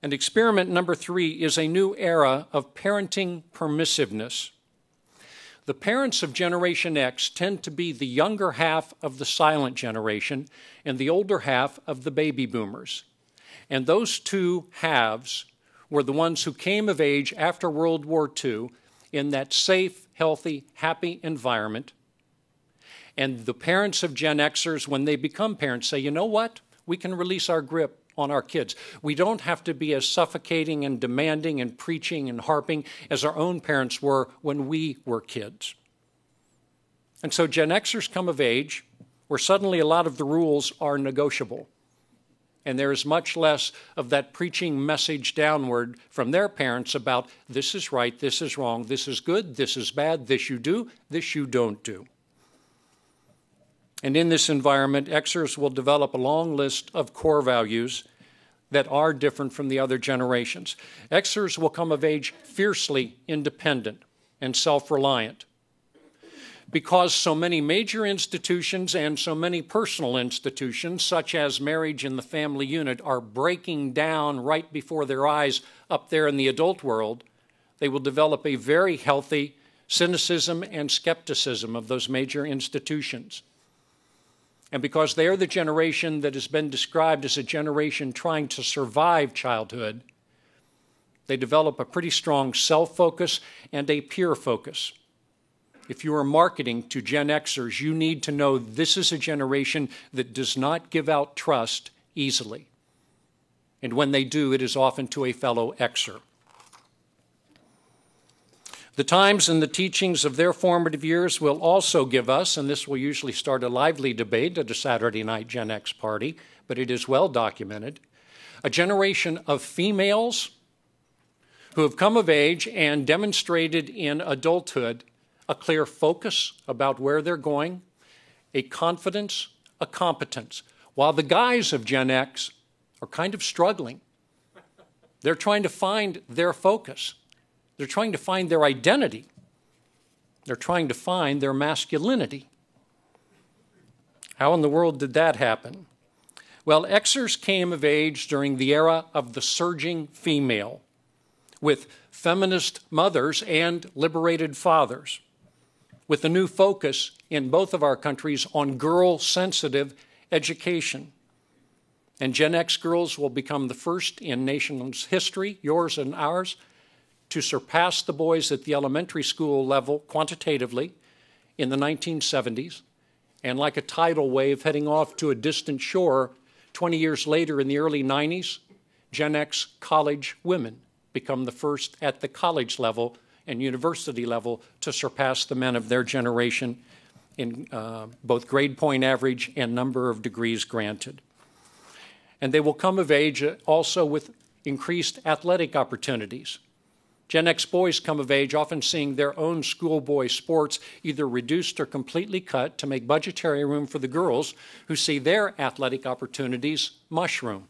And experiment number 3 is a new era of parenting permissiveness. The parents of Generation X tend to be the younger half of the silent generation and the older half of the baby boomers. And those two halves were the ones who came of age after World War II in that safe, healthy, happy environment. And the parents of Gen Xers, when they become parents, say, you know what? We can release our grip on our kids. We don't have to be as suffocating and demanding and preaching and harping as our own parents were when we were kids. And so Gen Xers come of age where suddenly a lot of the rules are negotiable. And there is much less of that preaching message downward from their parents about this is right, this is wrong, this is good, this is bad, this you do, this you don't do. And in this environment, Xers will develop a long list of core values that are different from the other generations. Xers will come of age fiercely independent and self-reliant. Because so many major institutions and so many personal institutions, such as marriage and the family unit, are breaking down right before their eyes up there in the adult world, they will develop a very healthy cynicism and skepticism of those major institutions. And because they are the generation that has been described as a generation trying to survive childhood, they develop a pretty strong self-focus and a peer focus. If you are marketing to Gen Xers, you need to know this is a generation that does not give out trust easily. And when they do, it is often to a fellow Xer. The times and the teachings of their formative years will also give us, and this will usually start a lively debate at a Saturday night Gen X party, but it is well documented, a generation of females who have come of age and demonstrated in adulthood a clear focus about where they're going, a confidence, a competence, while the guys of Gen X are kind of struggling. They're trying to find their focus. They're trying to find their identity. They're trying to find their masculinity. How in the world did that happen? Well, Xers came of age during the era of the surging female, with feminist mothers and liberated fathers, with a new focus in both of our countries on girl-sensitive education. And Gen X girls will become the first in nation's history, yours and ours, to surpass the boys at the elementary school level quantitatively in the 1970s, and like a tidal wave heading off to a distant shore 20 years later in the early 90s, Gen X college women become the first at the college level and university level to surpass the men of their generation in both grade point average and number of degrees granted. And they will come of age also with increased athletic opportunities. Gen X boys come of age often seeing their own schoolboy sports either reduced or completely cut to make budgetary room for the girls who see their athletic opportunities mushroom.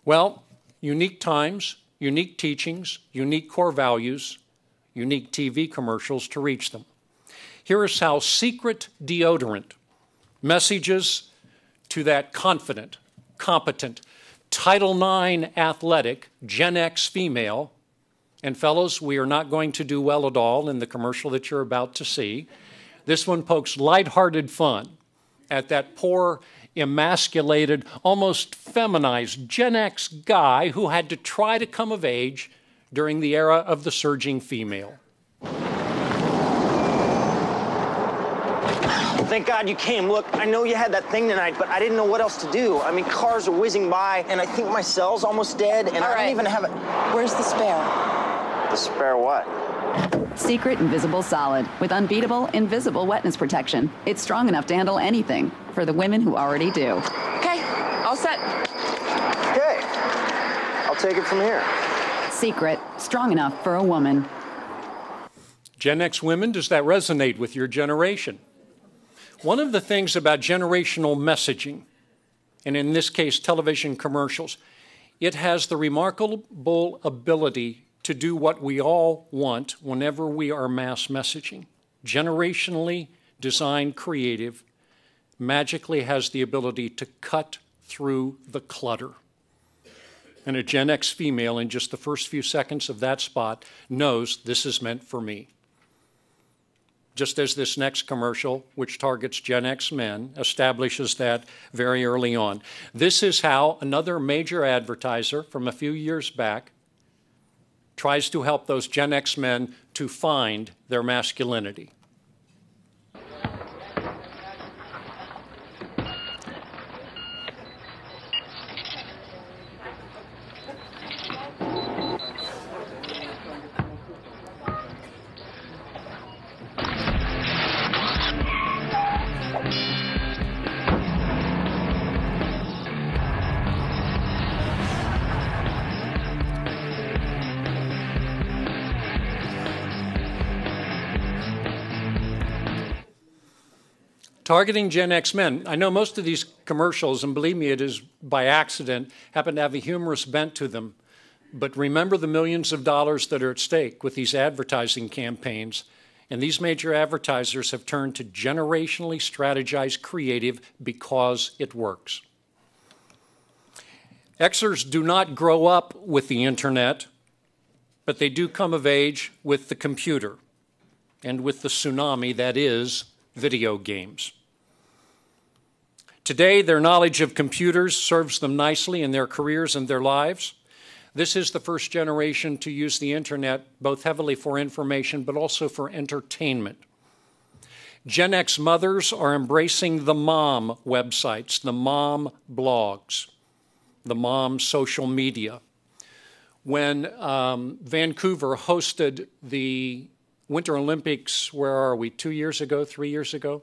Well, unique times, unique teachings, unique core values, unique TV commercials to reach them. Here is how secret deodorant messages to that confident, competent, Title IX athletic, Gen X female, and fellows, we are not going to do well at all in the commercial that you're about to see. This one pokes lighthearted fun at that poor, emasculated, almost feminized Gen X guy who had to try to come of age during the era of the surging female. Thank God you came. Look, I know you had that thing tonight, but I didn't know what else to do. I mean, cars are whizzing by, and I think my cell's almost dead, and I don't even have it. Where's the spare? The spare what? Secret Invisible Solid with unbeatable, invisible wetness protection. It's strong enough to handle anything for the women who already do. Okay, all set. Okay, I'll take it from here. Secret, strong enough for a woman. Gen X women, does that resonate with your generation? One of the things about generational messaging, and in this case television commercials, it has the remarkable ability to do what we all want whenever we are mass messaging. Generationally designed creative magically has the ability to cut through the clutter And a Gen X female in just the first few seconds of that spot knows this is meant for me. Just as this next commercial, which targets Gen X men, establishes that very early on. This is how another major advertiser from a few years back tries to help those Gen X men to find their masculinity. Targeting Gen X men. I know most of these commercials, and believe me, it is by accident, happen to have a humorous bent to them. But remember the millions of dollars that are at stake with these advertising campaigns. And these major advertisers have turned to generationally strategized creative because it works. Xers do not grow up with the internet, but they do come of age with the computer and with the tsunami that is video games. Today, their knowledge of computers serves them nicely in their careers and their lives. This is the first generation to use the internet both heavily for information but also for entertainment. Gen X mothers are embracing the mom websites, the mom blogs, the mom social media. When Vancouver hosted the Winter Olympics, where are we, 2 years ago, 3 years ago?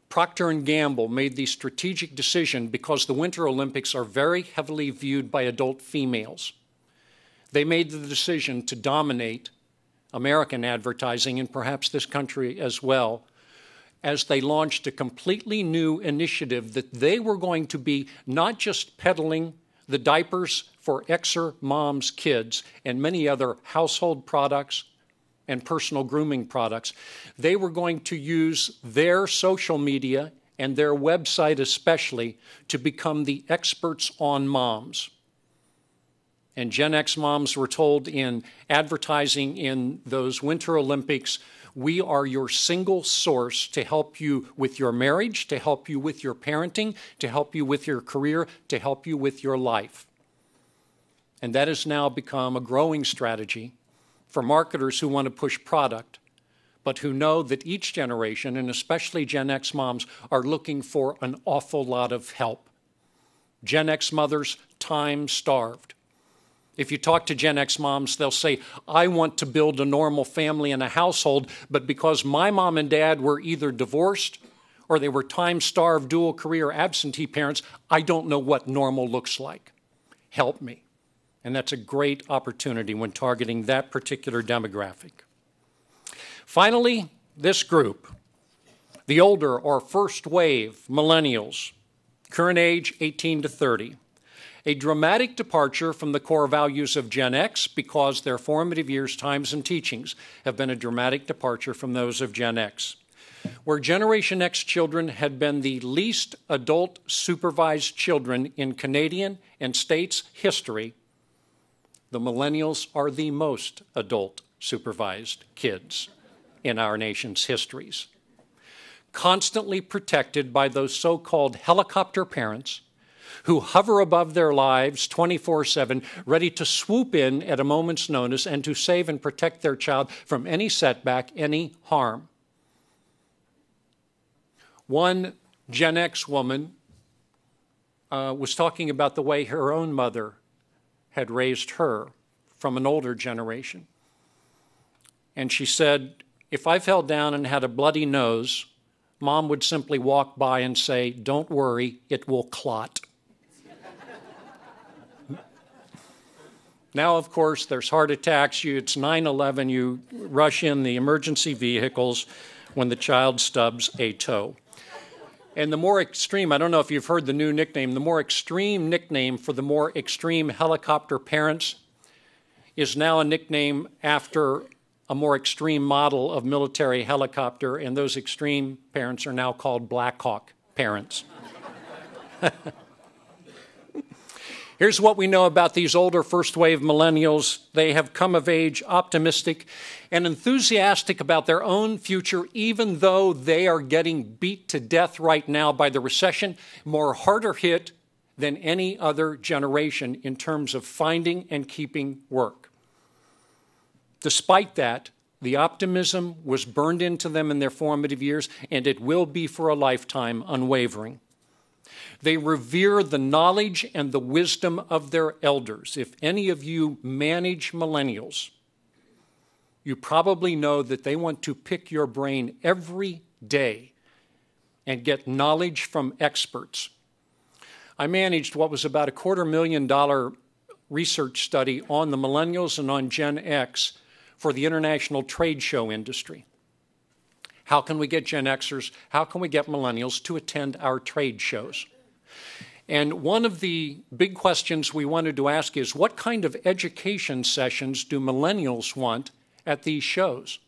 Procter & Gamble made the strategic decision because the Winter Olympics are very heavily viewed by adult females. They made the decision to dominate American advertising and perhaps this country as well, as they launched a completely new initiative that they were going to be not just peddling the diapers for Xer moms' kids and many other household products and personal grooming products. They were going to use their social media and their website especially to become the experts on moms. And Gen X moms were told in advertising in those Winter Olympics, we are your single source to help you with your marriage, to help you with your parenting, to help you with your career, to help you with your life. And that has now become a growing strategy for marketers who want to push product, but who know that each generation, and especially Gen X moms, are looking for an awful lot of help. Gen X mothers, time-starved. If you talk to Gen X moms, they'll say, I want to build a normal family and a household, but because my mom and dad were either divorced or they were time-starved, dual-career absentee parents, I don't know what normal looks like. Help me. And that's a great opportunity when targeting that particular demographic. Finally, this group, the older or first wave millennials, current age 18 to 30, a dramatic departure from the core values of Gen X because their formative years, times, and teachings have been a dramatic departure from those of Gen X. Where Generation X children had been the least adult supervised children in Canadian and states' history, the millennials are the most adult supervised kids in our nation's histories. Constantly protected by those so-called helicopter parents who hover above their lives 24/7, ready to swoop in at a moment's notice and to save and protect their child from any setback, any harm. One Gen X woman was talking about the way her own mother had raised her from an older generation. And she said, if I fell down and had a bloody nose, Mom would simply walk by and say, don't worry, it will clot. Now, of course, there's heart attacks. It's 9/11. You rush in the emergency vehicles when the child stubs a toe. And the more extreme, I don't know if you've heard the new nickname, the more extreme nickname for the more extreme helicopter parents is now a nickname after a more extreme model of military helicopter, and those extreme parents are now called Black Hawk parents. Here's what we know about these older first-wave millennials. They have come of age optimistic and enthusiastic about their own future, even though they are getting beat to death right now by the recession, more harder hit than any other generation in terms of finding and keeping work. Despite that, the optimism was burned into them in their formative years, and it will be for a lifetime unwavering. They revere the knowledge and the wisdom of their elders. If any of you manage millennials, you probably know that they want to pick your brain every day and get knowledge from experts. I managed what was about a $250,000 research study on the millennials and on Gen X for the international trade show industry. How can we get Gen Xers, how can we get millennials to attend our trade shows? And one of the big questions we wanted to ask is, what kind of education sessions do millennials want at these shows?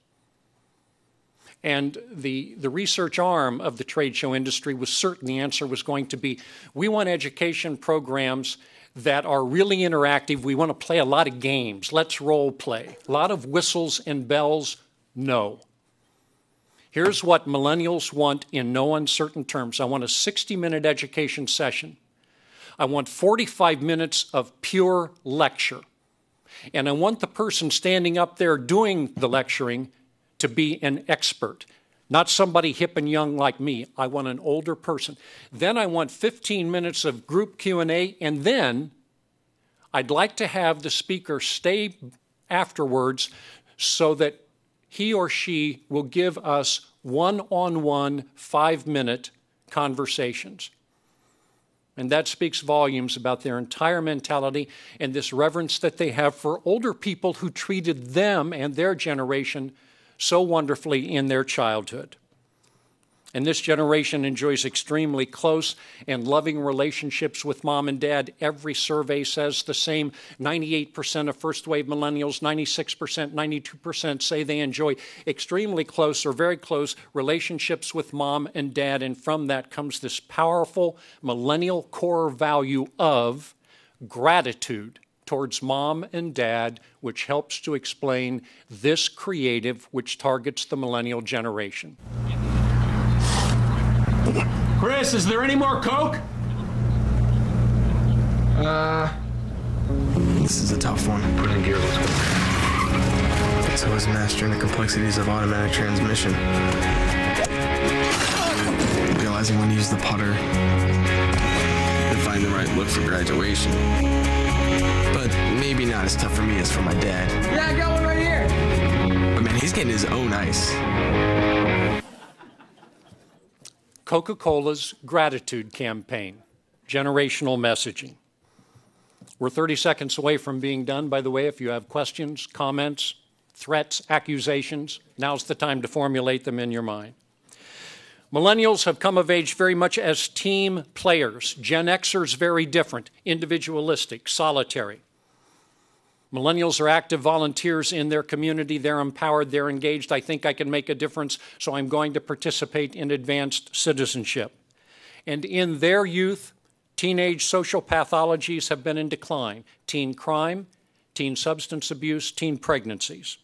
And the research arm of the trade show industry was certain the answer was going to be, we want education programs that are really interactive. We want to play a lot of games. Let's role play. A lot of whistles and bells, no. Here's what millennials want in no uncertain terms. I want a 60-minute education session. I want 45 minutes of pure lecture. And I want the person standing up there doing the lecturing to be an expert, not somebody hip and young like me. I want an older person. Then I want 15 minutes of group Q&A, and then I'd like to have the speaker stay afterwards so that he or she will give us one-on-one 5-minute conversations. And that speaks volumes about their entire mentality and this reverence that they have for older people who treated them and their generation so wonderfully in their childhood. And this generation enjoys extremely close and loving relationships with mom and dad. Every survey says the same. 98% of first-wave millennials, 96%, 92% say they enjoy extremely close or very close relationships with mom and dad. And from that comes this powerful millennial core value of gratitude towards mom and dad, which helps to explain this creative, which targets the millennial generation. Chris, is there any more Coke? This is a tough one. Put in gear, let's go. So is mastering the complexities of automatic transmission. Realizing when to use the putter. And find the right look for graduation. But maybe not as tough for me as for my dad. Yeah, I got one right here. But man, he's getting his own ice. Coca-Cola's gratitude campaign, generational messaging. We're 30 seconds away from being done, by the way. If you have questions, comments, threats, accusations, now's the time to formulate them in your mind. Millennials have come of age very much as team players. Gen Xers very different, individualistic, solitary. Millennials are active volunteers in their community. They're empowered. They're engaged. I think I can make a difference, so I'm going to participate in advanced citizenship. And in their youth, teenage social pathologies have been in decline. Teen crime, teen substance abuse, teen pregnancies.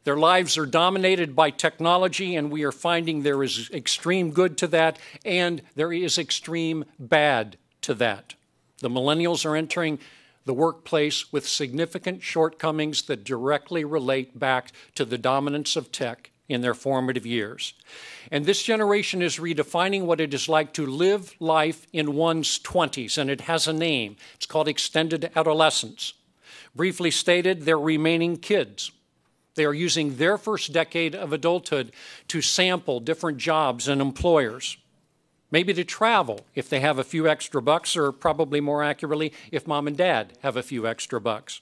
Their lives are dominated by technology, and we are finding there is extreme good to that, and there is extreme bad to that. The millennials are entering the workplace with significant shortcomings that directly relate back to the dominance of tech in their formative years. And this generation is redefining what it is like to live life in one's 20s, and it has a name. It's called extended adolescence. Briefly stated, they're remaining kids. They are using their first decade of adulthood to sample different jobs and employers. Maybe to travel if they have a few extra bucks, or probably more accurately, if mom and dad have a few extra bucks.